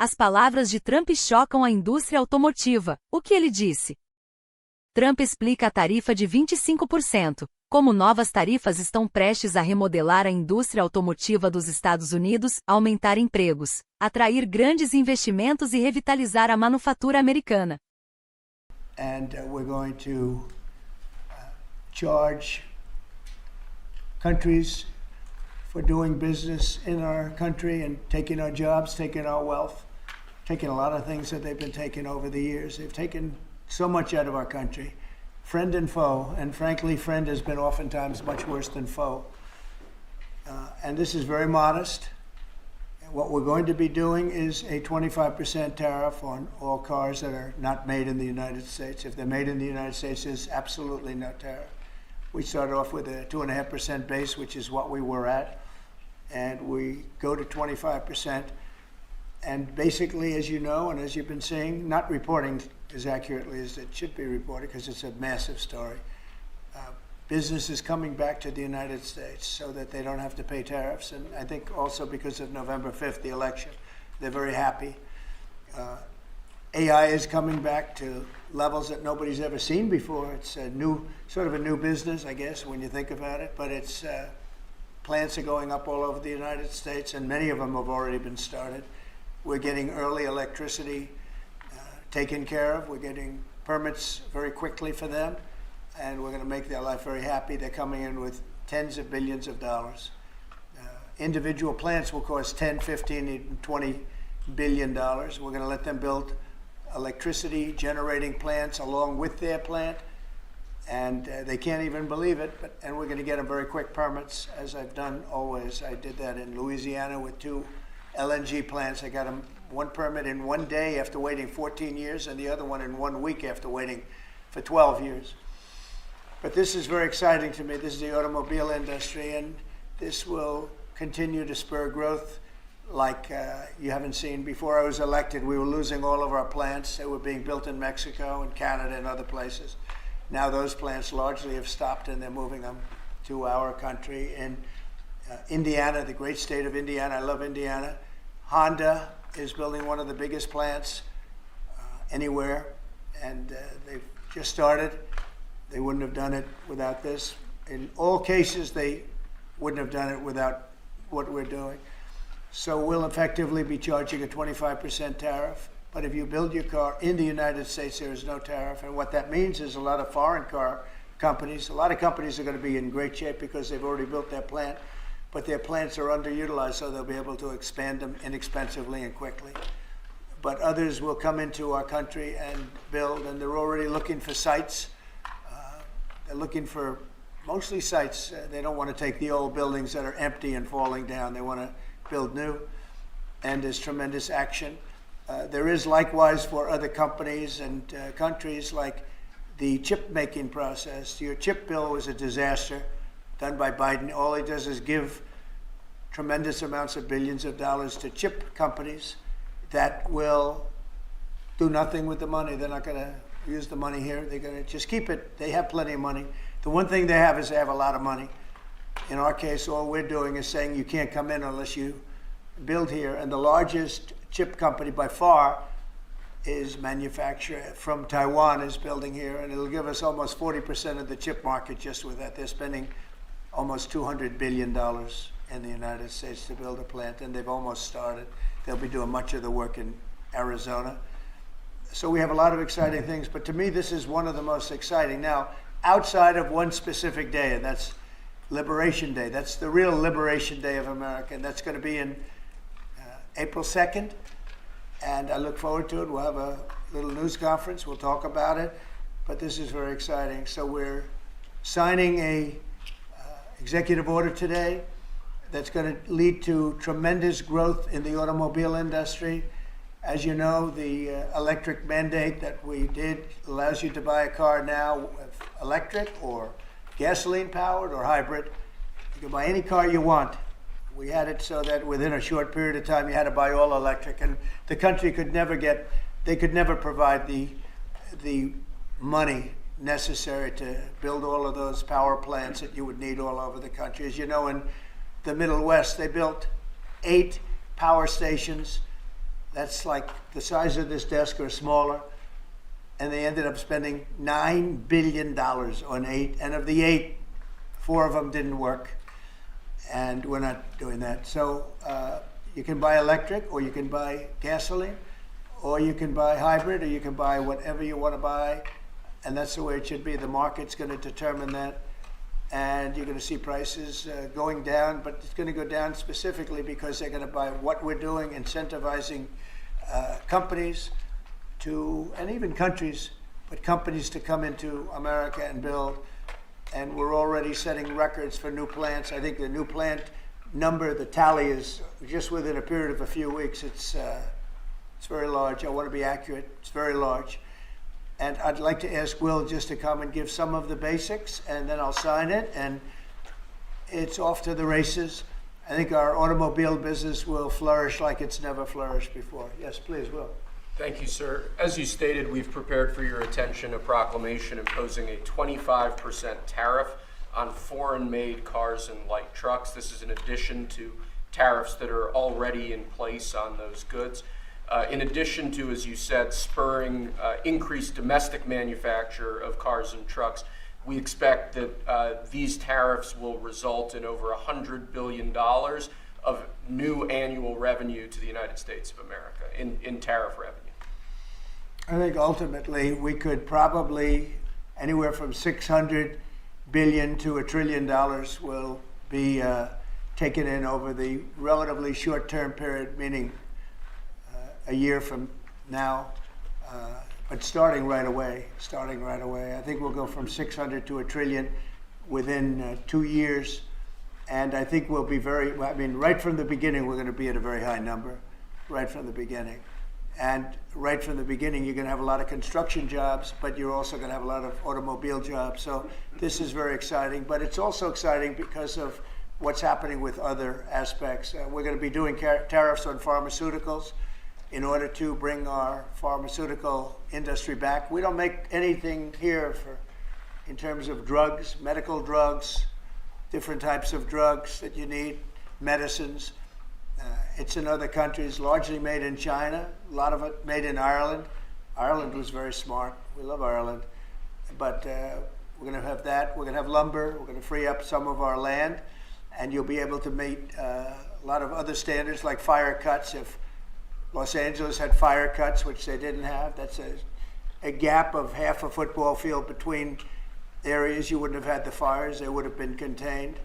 As palavras de Trump chocam a indústria automotiva. O que ele disse? Trump explica a tarifa de 25%, como novas tarifas estão prestes a remodelar a indústria automotiva dos Estados Unidos, aumentar empregos, atrair grandes investimentos e revitalizar a manufatura americana. And we're going to charge countries for doing business in our country and taking our jobs, taking our wealth, taking a lot of things that they've been taking over the years. They've taken so much out of our country, friend and foe, and frankly, friend has been oftentimes much worse than foe. And this is very modest. What we're going to be doing is a 25% tariff on all cars that are not made in the United States. If they're made in the United States, there's absolutely no tariff. We started off with a 2.5% base, which is what we were at, and we go to 25%. And basically, as you know, and as you've been seeing, not reporting as accurately as it should be reported because it's a massive story. Business is coming back to the United States so that they don't have to pay tariffs. And I think also because of November 5th, the election, they're very happy. AI is coming back to levels that nobody's ever seen before. It's a new, sort of a new business, I guess, when you think about it. But it's plants are going up all over the United States, and many of them have already been started. We're getting early electricity taken care of. We're getting permits very quickly for them, and we're going to make their life very happy. They're coming in with tens of billions of dollars. Individual plants will cost 10, 15, even 20 billion dollars. We're going to let them build electricity generating plants along with their plant, and they can't even believe it, and we're going to get them very quick permits, as I've done always. I did that in Louisiana with 2 LNG plants. I got them one permit in one day after waiting 14 years and the other one in 1 week after waiting for 12 years. But this is very exciting to me. This is the automobile industry, and this will continue to spur growth like you haven't seen. Before I was elected, we were losing all of our plants. They were being built in Mexico and Canada and other places. Now those plants largely have stopped, and they're moving them to our country. In Indiana, the great state of Indiana, I love Indiana. Honda is building one of the biggest plants anywhere, and they've just started. They wouldn't have done it without this. In all cases, they wouldn't have done it without what we're doing. So we'll effectively be charging a 25% tariff. But if you build your car in the United States, there is no tariff. And what that means is a lot of foreign car companies, a lot of companies are going to be in great shape because they've already built their plant, but their plants are underutilized, so they'll be able to expand them inexpensively and quickly. But others will come into our country and build, and they're already looking for sites. They're looking for mostly sites. They don't want to take the old buildings that are empty and falling down. They want to build new, and there's tremendous action. There is likewise for other companies and countries, like the chip making process. Your chip bill was a disaster done by Biden. All he does is give tremendous amounts of billions of dollars to chip companies that will do nothing with the money. They're not going to use the money here. They're going to just keep it. They have plenty of money. The one thing they have is they have a lot of money. In our case, all we're doing is saying you can't come in unless you build here. And the largest chip company by far is manufacturer from Taiwan is building here, and it'll give us almost 40% of the chip market just with that. They're spending almost $200 billion in the United States to build a plant, and they've almost started. They'll be doing much of the work in Arizona. So we have a lot of exciting things, but to me, this is one of the most exciting. Now, outside of one specific day, and that's Liberation Day. That's the real Liberation Day of America, and that's going to be in April 2nd, and I look forward to it. We'll have a little news conference. We'll talk about it, but this is very exciting. So we're signing a executive order today that's going to lead to tremendous growth in the automobile industry. As you know, the electric mandate that we did allows you to buy a car now, electric or gasoline powered or hybrid. You can buy any car you want. We had it so that within a short period of time you had to buy all electric, and the country could never provide the money necessary to build all of those power plants that you would need all over the country. As you know, in the Middle West, they built 8 power stations That's like the size of this desk or smaller. And they ended up spending $9 billion on 8. And of the 8, 4 of them didn't work. And we're not doing that. So you can buy electric, or you can buy gasoline, or you can buy hybrid, or you can buy whatever you want to buy. And that's the way it should be. The market's going to determine that. And you're going to see prices going down, but it's going to go down specifically because they're going to buy what we're doing, incentivizing companies to, and even countries, but companies to come into America and build. And we're already setting records for new plants. I think the new plant number, the tally is just within a period of a few weeks. It's very large. I want to be accurate. It's very large. And I'd like to ask Will just to come and give some of the basics, and then I'll sign it, and it's off to the races. I think our automobile business will flourish like it's never flourished before. Yes, please, Will. Thank you, sir. As you stated, we've prepared for your attention a proclamation imposing a 25% tariff on foreign-made cars and light trucks. This is in addition to tariffs that are already in place on those goods. In addition to, as you said, spurring increased domestic manufacture of cars and trucks, we expect that these tariffs will result in over $100 billion of new annual revenue to the United States of America in tariff revenue. I think ultimately we could probably anywhere from $600 billion to $1 trillion will be taken in over the relatively short-term period, meaning a year from now, but starting right away. I think we'll go from 600 to $1 trillion within 2 years. And I think we'll be right from the beginning, we're going to be at a very high number, right from the beginning. And right from the beginning, you're going to have a lot of construction jobs, but you're also going to have a lot of automobile jobs. So this is very exciting, but it's also exciting because of what's happening with other aspects. We're going to be doing tariffs on pharmaceuticals in order to bring our pharmaceutical industry back. We don't make anything here in terms of drugs, medical drugs, different types of drugs that you need, medicines. It's in other countries, largely made in China, a lot of it made in Ireland. Ireland was very smart. We love Ireland. But we're going to have that. We're going to have lumber. We're going to free up some of our land. And you'll be able to meet a lot of other standards like fire cuts. If Los Angeles had fire cuts, which they didn't have, that's a gap of half a football field between areas. You wouldn't have had the fires. They would have been contained.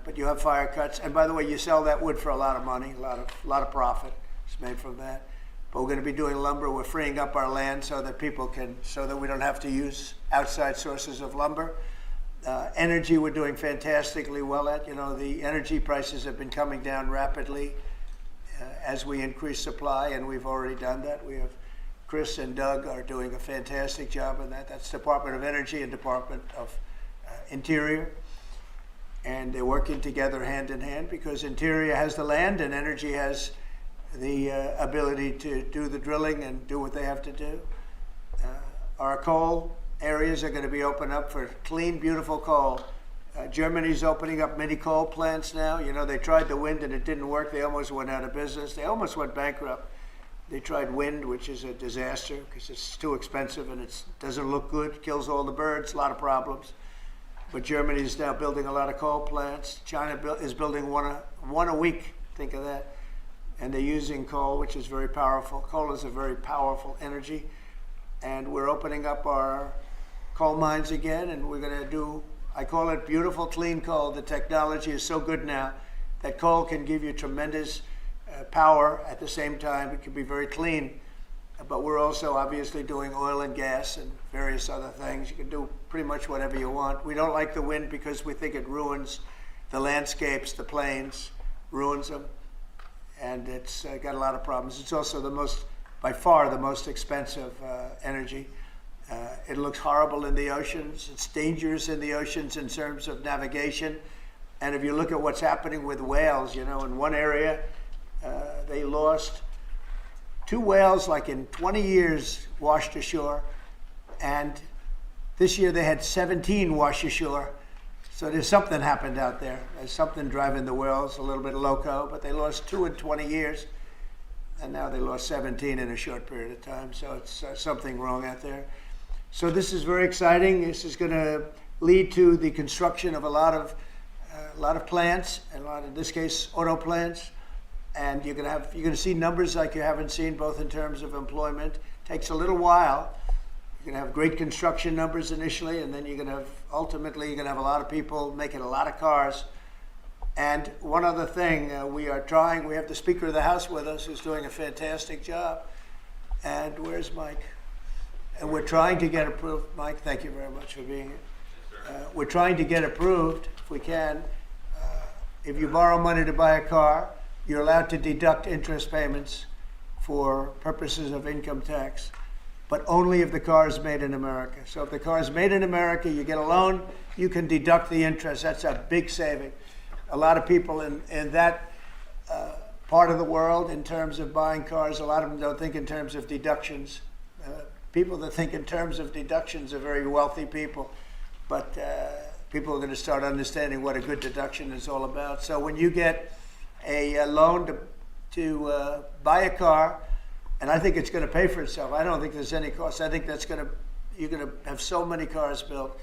But you have fire cuts. And by the way, you sell that wood for a lot of money, a lot of profit is made from that. But we're going to be doing lumber. We're freeing up our land so that so that we don't have to use outside sources of lumber. Energy, we're doing fantastically well at. You know, the energy prices have been coming down rapidly as we increase supply, and we've already done that. We have Chris and Doug are doing a fantastic job on that. That's Department of Energy and Department of Interior. And they're working together hand in hand because Interior has the land and Energy has the ability to do the drilling and do what they have to do. Our coal areas are going to be opened up for clean, beautiful coal. Germany's opening up mini coal plants now. You know, they tried the wind and it didn't work. They almost went out of business. They almost went bankrupt. They tried wind, which is a disaster because it's too expensive and it doesn't look good, kills all the birds, a lot of problems. But Germany is now building a lot of coal plants. China is building one a week, think of that. And they're using coal, which is very powerful. Coal is a very powerful energy. And we're opening up our coal mines again, and we're going to do, I call it beautiful, clean coal. The technology is so good now that coal can give you tremendous power at the same time. It can be very clean. But we're also obviously doing oil and gas and various other things. You can do pretty much whatever you want. We don't like the wind because we think it ruins the landscapes, the plains, ruins them. And it's got a lot of problems. It's also by far the most expensive energy. It looks horrible in the oceans. It's dangerous in the oceans in terms of navigation. And if you look at what's happening with whales, you know, in one area, they lost 2 whales, like in 20 years, washed ashore. And this year they had 17 wash ashore. So there's something happened out there. There's something driving the whales a little bit loco, but they lost 2 in 20 years. and now they lost 17 in a short period of time. So it's something wrong out there. So this is very exciting. This is going to lead to the construction of a lot of plants, and in this case, auto plants. And you're going to see numbers like you haven't seen, both in terms of employment. Takes a little while. You're going to have great construction numbers initially, and then ultimately you're going to have a lot of people making a lot of cars. And one other thing, we have the Speaker of the House with us, who's doing a fantastic job. And where's Mike? And we're trying to get approved. Mike, thank you very much for being here. We're trying to get approved, if we can. If you borrow money to buy a car, you're allowed to deduct interest payments for purposes of income tax, but only if the car is made in America. So if the car is made in America, you get a loan, you can deduct the interest. That's a big saving. A lot of people in that part of the world, in terms of buying cars, a lot of them don't think in terms of deductions. People that think in terms of deductions are very wealthy people, but people are going to start understanding what a good deduction is all about. So when you get a loan to buy a car, and I think it's going to pay for itself. I don't think there's any cost. I think you're going to have so many cars built,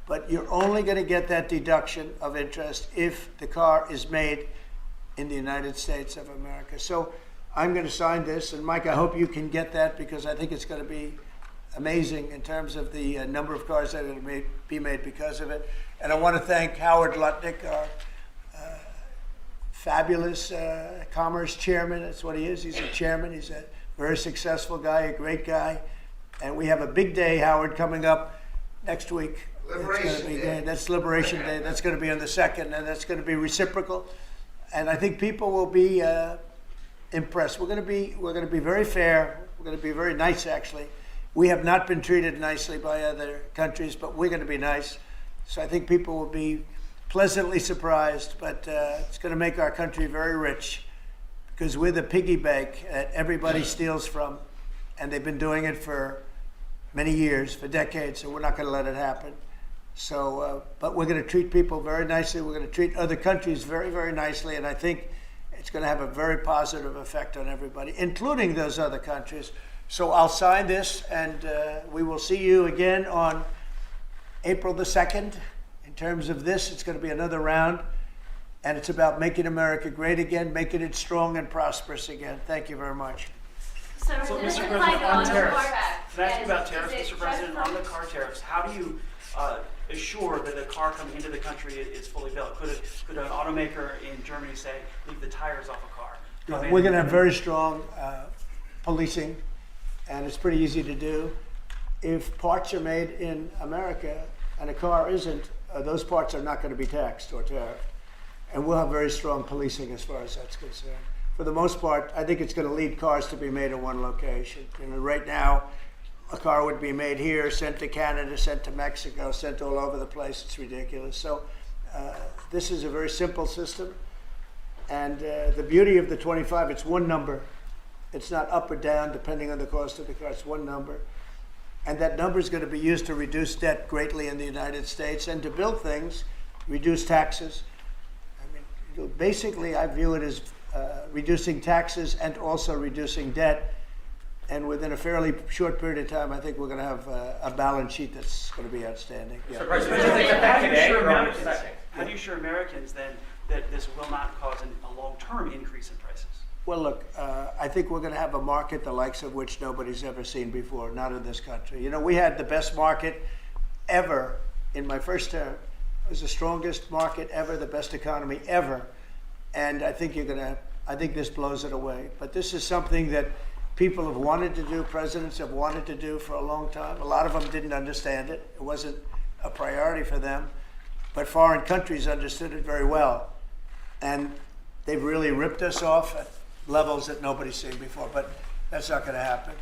but you're only going to get that deduction of interest if the car is made in the United States of America. So I'm going to sign this, and Mike, I hope you can get that, because I think it's going to be amazing in terms of the number of cars that will be made because of it. And I want to thank Howard Lutnick, our fabulous commerce chairman. That's what he is. He's a chairman. He's a very successful guy, a great guy. And we have a big day, Howard, coming up next week. Liberation Day. That's Liberation Day. That's going to be on the 2nd, and that's going to be reciprocal. And I think people will be impressed. We're going to be very fair. We're going to be very nice, actually. We have not been treated nicely by other countries, but we're going to be nice. So I think people will be pleasantly surprised, but it's going to make our country very rich, because we're the piggy bank that everybody steals from, and they've been doing it for many years, for decades, so we're not going to let it happen. So, but we're going to treat people very nicely. We're going to treat other countries very, very nicely, and I think it's going to have a very positive effect on everybody, including those other countries. So I'll sign this, and we will see you again on April the 2nd. In terms of this, it's going to be another round, and it's about making America great again, making it strong and prosperous again. Thank you very much. So Mr. this President, applies on on tariffs, the can I ask you about Is tariffs, it Mr. President? just On the car tariffs, how do you assure that the car coming into the country is fully built? Could an automaker in Germany say, leave the tires off a car? We're going to have very strong policing, and it's pretty easy to do. If parts are made in America and a car isn't, those parts are not going to be taxed or tariffed. And we'll have very strong policing as far as that's concerned. For the most part, I think it's going to lead cars to be made in one location. Right now, a car would be made here, sent to Canada, sent to Mexico, sent all over the place. It's ridiculous. So this is a very simple system. And the beauty of the 25, it's one number. It's not up or down depending on the cost of the car. It's one number. And that number is going to be used to reduce debt greatly in the United States and to build things, reduce taxes. I mean, basically, I view it as reducing taxes and also reducing debt. And within a fairly short period of time, I think we're going to have a balance sheet that's going to be outstanding. Yeah. How do you assure Americans then that this will not cause a long-term increase in prices? Well, look, I think we're going to have a market the likes of which nobody's ever seen before, not in this country. You know, we had the best market ever in my first term. It was the strongest market ever, the best economy ever. And I think I think this blows it away. But this is something that people have wanted to do, presidents have wanted to do for a long time. A lot of them didn't understand it. It wasn't a priority for them. But foreign countries understood it very well. And they've really ripped us off at levels that nobody's seen before. But that's not going to happen.